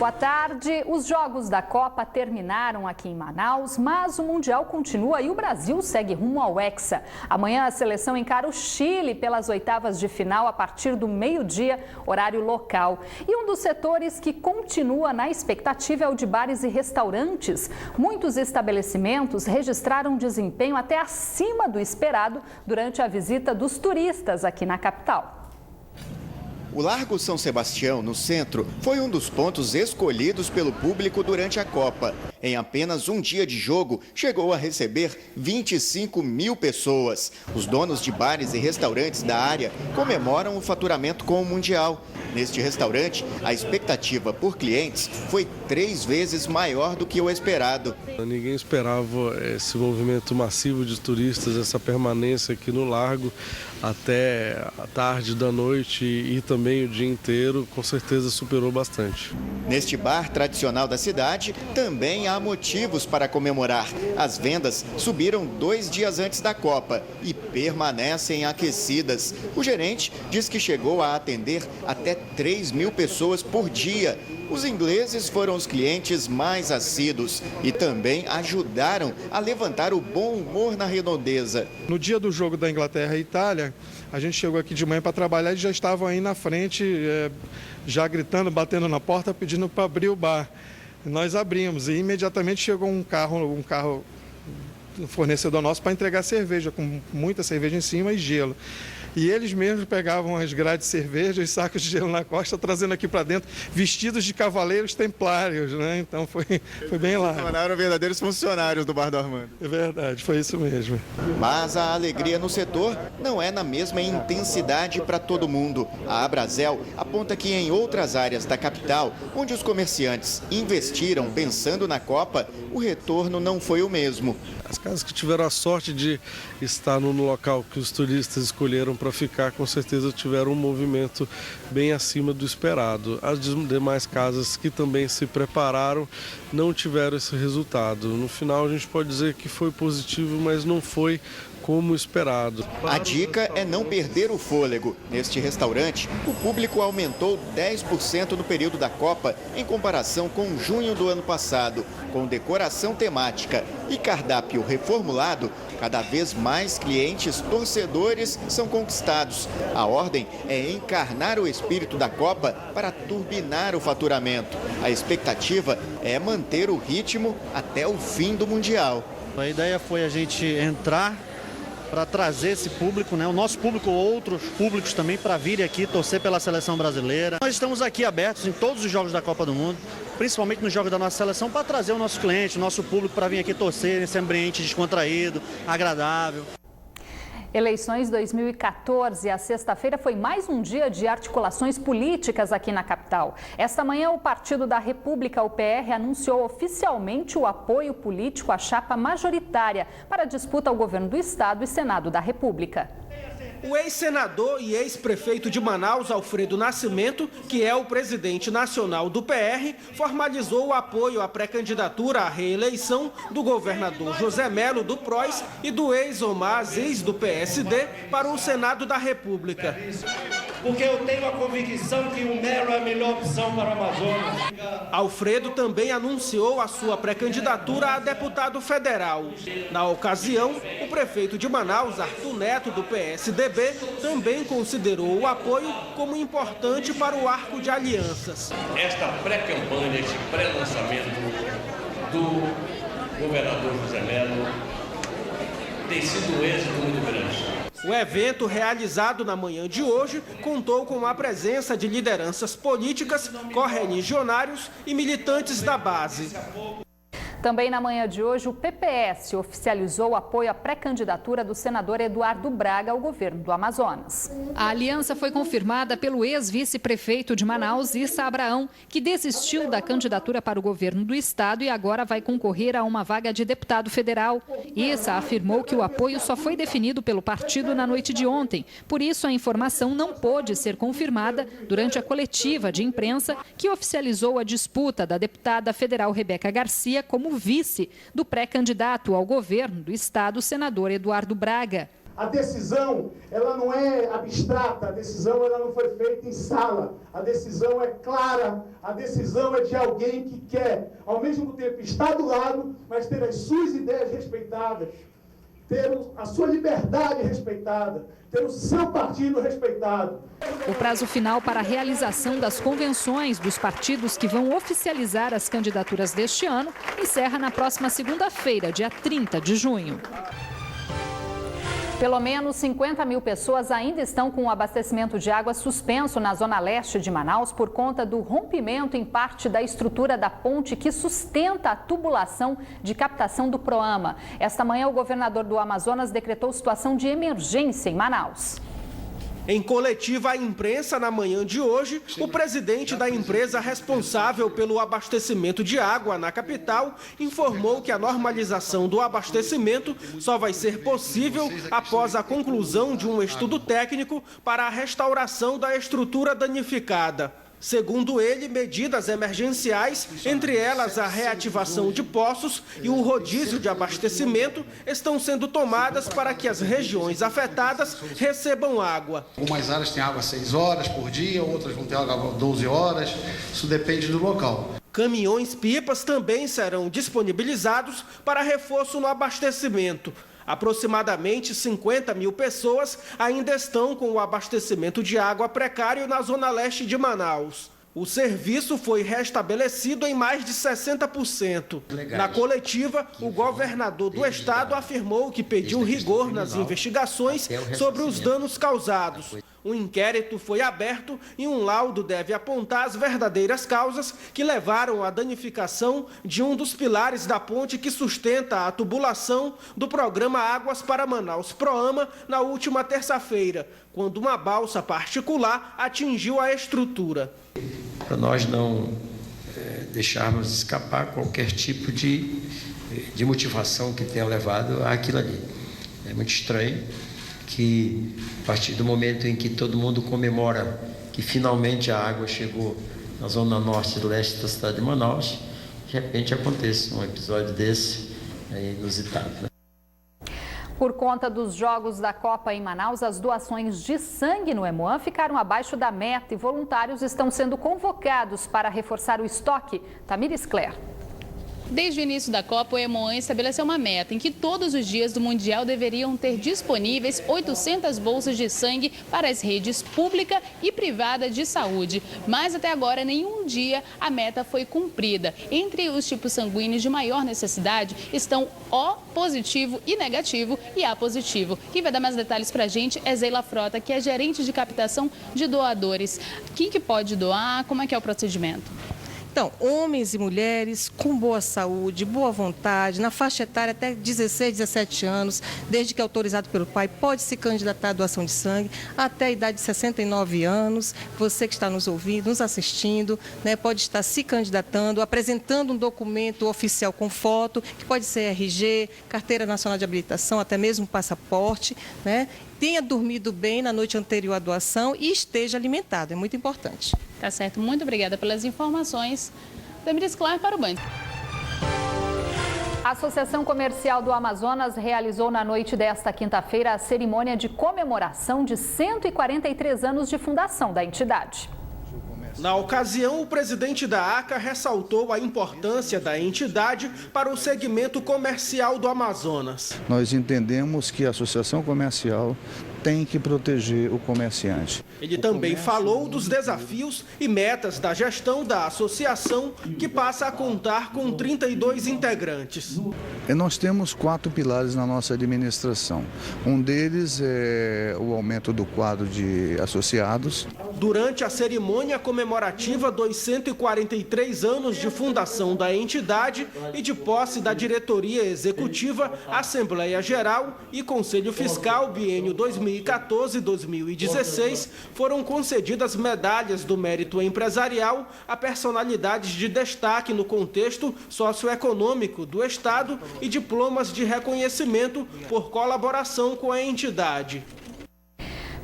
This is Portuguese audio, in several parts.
Boa tarde. Os jogos da Copa terminaram aqui em Manaus, mas o Mundial continua e o Brasil segue rumo ao Hexa. Amanhã a seleção encara o Chile pelas oitavas de final a partir do meio-dia, horário local. E um dos setores que continua na expectativa é o de bares e restaurantes. Muitos estabelecimentos registraram desempenho até acima do esperado durante a visita dos turistas aqui na capital. O Largo São Sebastião, no centro, foi um dos pontos escolhidos pelo público durante a Copa. Em apenas um dia de jogo, chegou a receber 25 mil pessoas. Os donos de bares e restaurantes da área comemoram o faturamento com o Mundial. Neste restaurante, a expectativa por clientes foi 3 vezes maior do que o esperado. Ninguém esperava esse movimento massivo de turistas, essa permanência aqui no Largo até a tarde da noite e também o dia inteiro, com certeza superou bastante. Neste bar tradicional da cidade, também há motivos para comemorar. As vendas subiram 2 dias antes da Copa e permanecem aquecidas. O gerente diz que chegou a atender até 3 mil pessoas por dia. Os ingleses foram os clientes mais assíduos e também ajudaram a levantar o bom humor na redondeza. No dia do jogo da Inglaterra e Itália, a gente chegou aqui de manhã para trabalhar e já estavam aí na frente, já gritando, batendo na porta, pedindo para abrir o bar. Nós abrimos e imediatamente chegou um carro fornecedor nosso para entregar cerveja, com muita cerveja em cima e gelo. E eles mesmos pegavam as grades de cerveja e sacos de gelo na costa, trazendo aqui para dentro, vestidos de cavaleiros templários, né? Então foi bem lá. Tornaram verdadeiros funcionários do Bar do Armando. É verdade, foi isso mesmo. Mas a alegria no setor não é na mesma intensidade para todo mundo. A Abrazel aponta que em outras áreas da capital, onde os comerciantes investiram pensando na Copa, o retorno não foi o mesmo. As casas que tiveram a sorte de estar no local que os turistas escolheram para ficar, com certeza tiveram um movimento bem acima do esperado. As demais casas que também se prepararam não tiveram esse resultado. No final a gente pode dizer que foi positivo, mas não foi como esperado. A dica é não perder o fôlego. Neste restaurante, o público aumentou 10% no período da Copa em comparação com junho do ano passado. Com decoração temática e cardápio reformulado, cada vez mais clientes torcedores são conquistados. A ordem é encarnar o espírito da Copa para turbinar o faturamento. A expectativa é manter o ritmo até o fim do Mundial. A ideia foi a gente entrar para trazer esse público, né, o nosso público, outros públicos também, para virem aqui torcer pela seleção brasileira. Nós estamos aqui abertos em todos os jogos da Copa do Mundo, principalmente nos jogos da nossa seleção, para trazer o nosso cliente, o nosso público para vir aqui torcer nesse ambiente descontraído, agradável. Eleições 2014, a sexta-feira foi mais um dia de articulações políticas aqui na capital. Esta manhã, o Partido da República, o PR, anunciou oficialmente o apoio político à chapa majoritária para a disputa ao governo do Estado e Senado da República. O ex-senador e ex-prefeito de Manaus, Alfredo Nascimento, que é o presidente nacional do PR, formalizou o apoio à pré-candidatura à reeleição do governador José Melo, do PROS, e do ex-Omar Aziz, do PSD, para o Senado da República. Porque eu tenho a convicção que o Melo é a melhor opção para o Amazonas. Alfredo também anunciou a sua pré-candidatura a deputado federal. Na ocasião, o prefeito de Manaus, Arthur Neto, do PSDB, também considerou o apoio como importante para o arco de alianças. Esta pré-campanha, este pré-lançamento do governador José Melo tem sido um êxito muito grande. O evento, realizado na manhã de hoje, contou com a presença de lideranças políticas, correligionários e militantes da base. Também na manhã de hoje, o PPS oficializou o apoio à pré-candidatura do senador Eduardo Braga ao governo do Amazonas. A aliança foi confirmada pelo ex-vice-prefeito de Manaus, Issa Abraão, que desistiu da candidatura para o governo do estado e agora vai concorrer a uma vaga de deputado federal. Issa afirmou que o apoio só foi definido pelo partido na noite de ontem. Por isso, a informação não pôde ser confirmada durante a coletiva de imprensa que oficializou a disputa da deputada federal Rebeca Garcia como vice do pré-candidato ao governo do estado, senador Eduardo Braga. A decisão, ela não é abstrata, a decisão ela não foi feita em sala, a decisão é clara, a decisão é de alguém que quer, ao mesmo tempo, estar do lado, mas ter as suas ideias respeitadas, ter a sua liberdade respeitada, ter o seu partido respeitado. O prazo final para a realização das convenções dos partidos que vão oficializar as candidaturas deste ano encerra na próxima segunda-feira, dia 30 de junho. Pelo menos 50 mil pessoas ainda estão com o abastecimento de água suspenso na zona leste de Manaus por conta do rompimento em parte da estrutura da ponte que sustenta a tubulação de captação do Proama. Esta manhã, o governador do Amazonas decretou situação de emergência em Manaus. Em coletiva à imprensa na manhã de hoje, o presidente da empresa responsável pelo abastecimento de água na capital informou que a normalização do abastecimento só vai ser possível após a conclusão de um estudo técnico para a restauração da estrutura danificada. Segundo ele, medidas emergenciais, entre elas a reativação de poços e o rodízio de abastecimento, estão sendo tomadas para que as regiões afetadas recebam água. Algumas áreas têm água 6 horas por dia, outras vão ter água 12 horas, isso depende do local. Caminhões-pipas também serão disponibilizados para reforço no abastecimento. Aproximadamente 50 mil pessoas ainda estão com o abastecimento de água precário na zona leste de Manaus. O serviço foi restabelecido em mais de 60%. Na coletiva, o governador do estado afirmou que pediu rigor nas investigações sobre os danos causados. Um inquérito foi aberto e um laudo deve apontar as verdadeiras causas que levaram à danificação de um dos pilares da ponte que sustenta a tubulação do programa Águas para Manaus Proama na última terça-feira, quando uma balsa particular atingiu a estrutura. Para nós não deixarmos escapar qualquer tipo de motivação que tenha levado àquilo ali. É muito estranho que, a partir do momento em que todo mundo comemora que finalmente a água chegou na zona norte e leste da cidade de Manaus, de repente aconteça um episódio desse inusitado, né? Por conta dos jogos da Copa em Manaus, as doações de sangue no Hemoan ficaram abaixo da meta e voluntários estão sendo convocados para reforçar o estoque. Tamires Claire. Desde o início da Copa, o Hemoan estabeleceu uma meta em que todos os dias do Mundial deveriam ter disponíveis 800 bolsas de sangue para as redes pública e privada de saúde. Mas até agora, nenhum dia a meta foi cumprida. Entre os tipos sanguíneos de maior necessidade estão O positivo e negativo e A positivo. Quem vai dar mais detalhes para a gente é Zeila Frota, que é gerente de captação de doadores. Quem que pode doar? Como é que é o procedimento? Então, homens e mulheres com boa saúde, boa vontade, na faixa etária até 16, 17 anos, desde que autorizado pelo pai, pode se candidatar à doação de sangue até a idade de 69 anos. Você que está nos ouvindo, nos assistindo, né, pode estar se candidatando, apresentando um documento oficial com foto, que pode ser RG, Carteira Nacional de Habilitação, até mesmo passaporte, né? Tenha dormido bem na noite anterior à doação e esteja alimentado, é muito importante. Tá certo, muito obrigada pelas informações. Tamires Claire para o Band. A Associação Comercial do Amazonas realizou na noite desta quinta-feira a cerimônia de comemoração de 143 anos de fundação da entidade. Na ocasião, o presidente da ACA ressaltou a importância da entidade para o segmento comercial do Amazonas. Nós entendemos que a associação comercial tem que proteger o comerciante. Ele também falou dos desafios e metas da gestão da associação, que passa a contar com 32 integrantes. Nós temos 4 pilares na nossa administração. Um deles é o aumento do quadro de associados. Durante a cerimônia comemorativa dos 143 anos de fundação da entidade e de posse da diretoria executiva, Assembleia Geral e Conselho Fiscal biênio 2014-2016, foram concedidas medalhas do mérito empresarial a personalidades de destaque no contexto socioeconômico do Estado e diplomas de reconhecimento por colaboração com a entidade.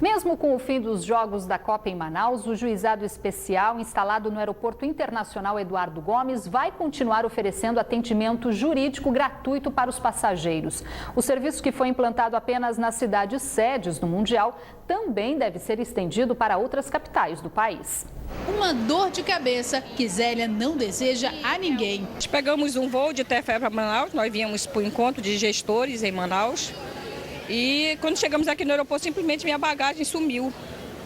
Mesmo com o fim dos Jogos da Copa em Manaus, o juizado especial instalado no Aeroporto Internacional Eduardo Gomes vai continuar oferecendo atendimento jurídico gratuito para os passageiros. O serviço, que foi implantado apenas nas cidades sedes do Mundial, também deve ser estendido para outras capitais do país. Uma dor de cabeça que Zélia não deseja a ninguém. Pegamos um voo de Tefé para Manaus, nós viemos para o encontro de gestores em Manaus. E quando chegamos aqui no aeroporto, simplesmente minha bagagem sumiu.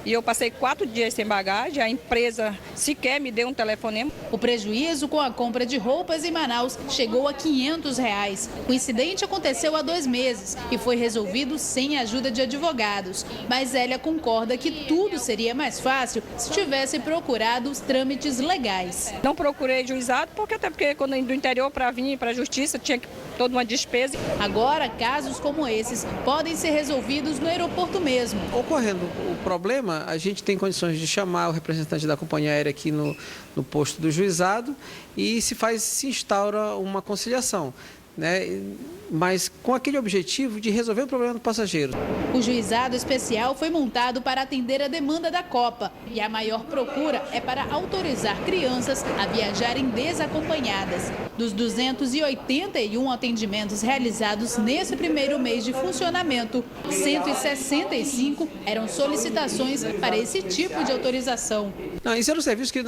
E eu passei 4 dias sem bagagem, a empresa sequer me deu um telefonema. O prejuízo com a compra de roupas em Manaus chegou a R$500. O incidente aconteceu há 2 meses e foi resolvido sem ajuda de advogados. Mas Zélia concorda que tudo seria mais fácil se tivesse procurado os trâmites legais. Não procurei juizado, até porque quando do interior para vir para a justiça tinha toda uma despesa. Agora, casos como esses podem ser resolvidos no aeroporto mesmo. Ocorrendo o problema, a gente tem condições de chamar o representante da companhia aérea aqui no posto do juizado e se instaura uma conciliação, né? Mas com aquele objetivo de resolver o problema do passageiro. O juizado especial foi montado para atender a demanda da Copa e a maior procura é para autorizar crianças a viajarem desacompanhadas. Dos 281 atendimentos realizados nesse primeiro mês de funcionamento, 165 eram solicitações para esse tipo de autorização. Não, isso era um serviço que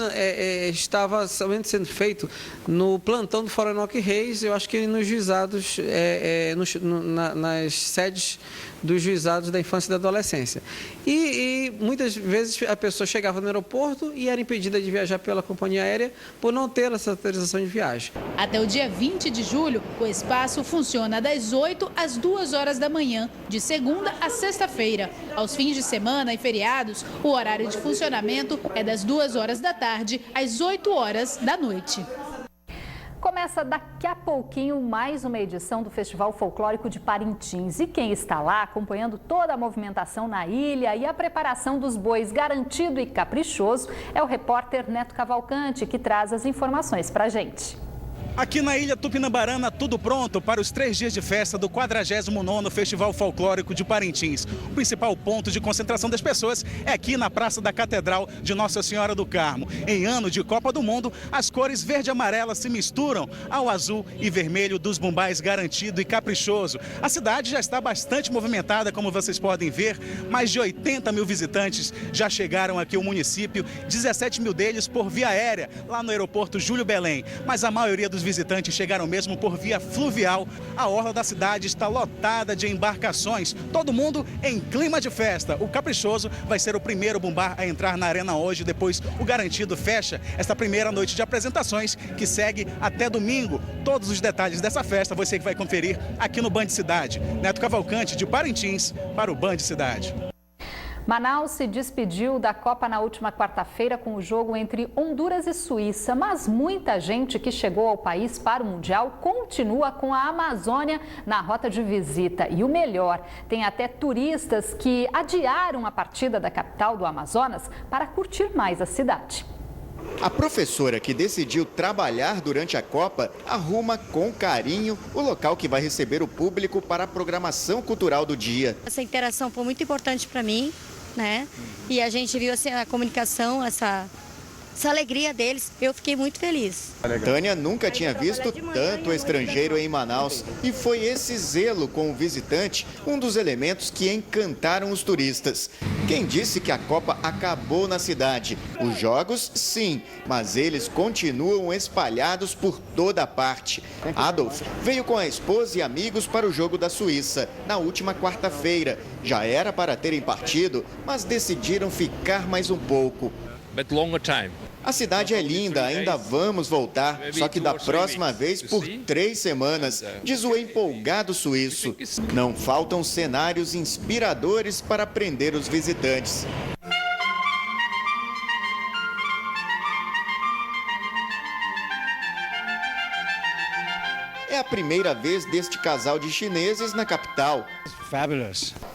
estava somente sendo feito no plantão do Florianópolis Reis, eu acho que nos juizados, nas sedes dos juizados da infância e da adolescência. E muitas vezes a pessoa chegava no aeroporto e era impedida de viajar pela companhia aérea por não ter essa autorização de viagem. Até o dia 20 de julho, o espaço funciona das 8 às 2 horas da manhã, de segunda a sexta-feira. Aos fins de semana e feriados, o horário de funcionamento é das 2 horas da tarde às 8 horas da noite. Começa daqui a pouquinho mais uma edição do Festival Folclórico de Parintins. E quem está lá acompanhando toda a movimentação na ilha e a preparação dos bois garantido e caprichoso é o repórter Neto Cavalcante, que traz as informações para a gente. Aqui na Ilha Tupinabarana, tudo pronto para os 3 dias de festa do 49º Festival Folclórico de Parintins. O principal ponto de concentração das pessoas é aqui na Praça da Catedral de Nossa Senhora do Carmo. Em ano de Copa do Mundo, as cores verde e amarela se misturam ao azul e vermelho dos bumbais garantido e caprichoso. A cidade já está bastante movimentada, como vocês podem ver. Mais de 80 mil visitantes já chegaram aqui ao município, 17 mil deles por via aérea, lá no aeroporto Júlio Belém. Mas a maioria dos visitantes chegaram mesmo por via fluvial. A orla da cidade está lotada de embarcações, todo mundo em clima de festa. O caprichoso vai ser o primeiro bumbá a entrar na arena hoje, depois o garantido fecha esta primeira noite de apresentações, que segue até domingo. Todos os detalhes dessa festa você que vai conferir aqui no Band Cidade. Neto Cavalcante, de Parintins, para o Band Cidade. Manaus se despediu da Copa na última quarta-feira com o jogo entre Honduras e Suíça, mas muita gente que chegou ao país para o Mundial continua com a Amazônia na rota de visita. E o melhor, tem até turistas que adiaram a partida da capital do Amazonas para curtir mais a cidade. A professora que decidiu trabalhar durante a Copa arruma com carinho o local que vai receber o público para a programação cultural do dia. Essa interação foi muito importante para mim, né? E a gente viu assim, a comunicação, essa alegria deles, eu fiquei muito feliz. Tânia nunca tinha visto tanto estrangeiro em Manaus e foi esse zelo com o visitante um dos elementos que encantaram os turistas. Quem disse que a Copa acabou na cidade? Os jogos, sim, mas eles continuam espalhados por toda a parte. Adolf veio com a esposa e amigos para o jogo da Suíça na última quarta-feira. Já era para terem partido, mas decidiram ficar mais um pouco. A cidade é linda, ainda vamos voltar, só que da próxima vez por 3 semanas, diz o empolgado suíço. Não faltam cenários inspiradores para prender os visitantes. É a primeira vez deste casal de chineses na capital.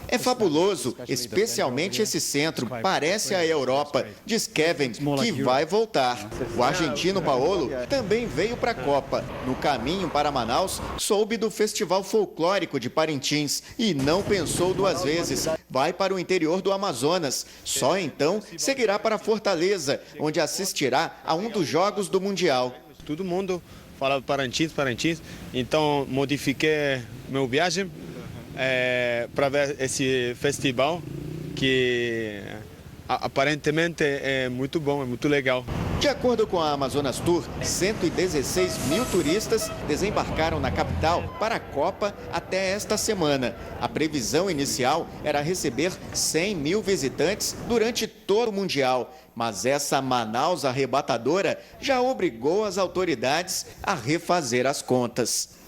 É fabuloso, especialmente esse centro, parece a Europa, diz Kevin, que vai voltar. O argentino Paolo também veio para a Copa. No caminho para Manaus, soube do Festival Folclórico de Parintins e não pensou 2 vezes. vai para o interior do Amazonas. Só então seguirá para Fortaleza, onde assistirá a um dos jogos do Mundial. Todo mundo fala Parintins. Então modifiquei minha viagem para ver esse festival que aparentemente é muito bom, é muito legal. De acordo com a Amazonas Tour, 116 mil turistas desembarcaram na capital para a Copa até esta semana. A previsão inicial era receber 100 mil visitantes durante todo o Mundial. Mas essa Manaus arrebatadora já obrigou as autoridades a refazer as contas.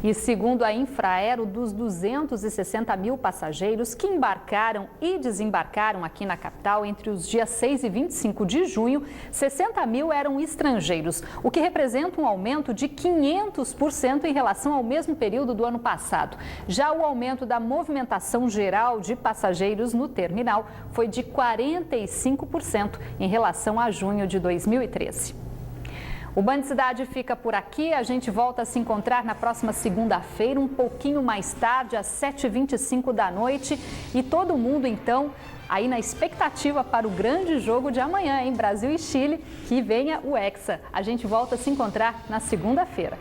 E segundo a Infraero, dos 260 mil passageiros que embarcaram e desembarcaram aqui na capital entre os dias 6 e 25 de junho, 60 mil eram estrangeiros, o que representa um aumento de 500% em relação ao mesmo período do ano passado. Já o aumento da movimentação geral de passageiros no terminal foi de 45% em relação a junho de 2013. O Band Cidade fica por aqui, a gente volta a se encontrar na próxima segunda-feira, um pouquinho mais tarde, às 7h25 da noite. E todo mundo, então, aí na expectativa para o grande jogo de amanhã, em Brasil e Chile, que venha o Hexa. A gente volta a se encontrar na segunda-feira.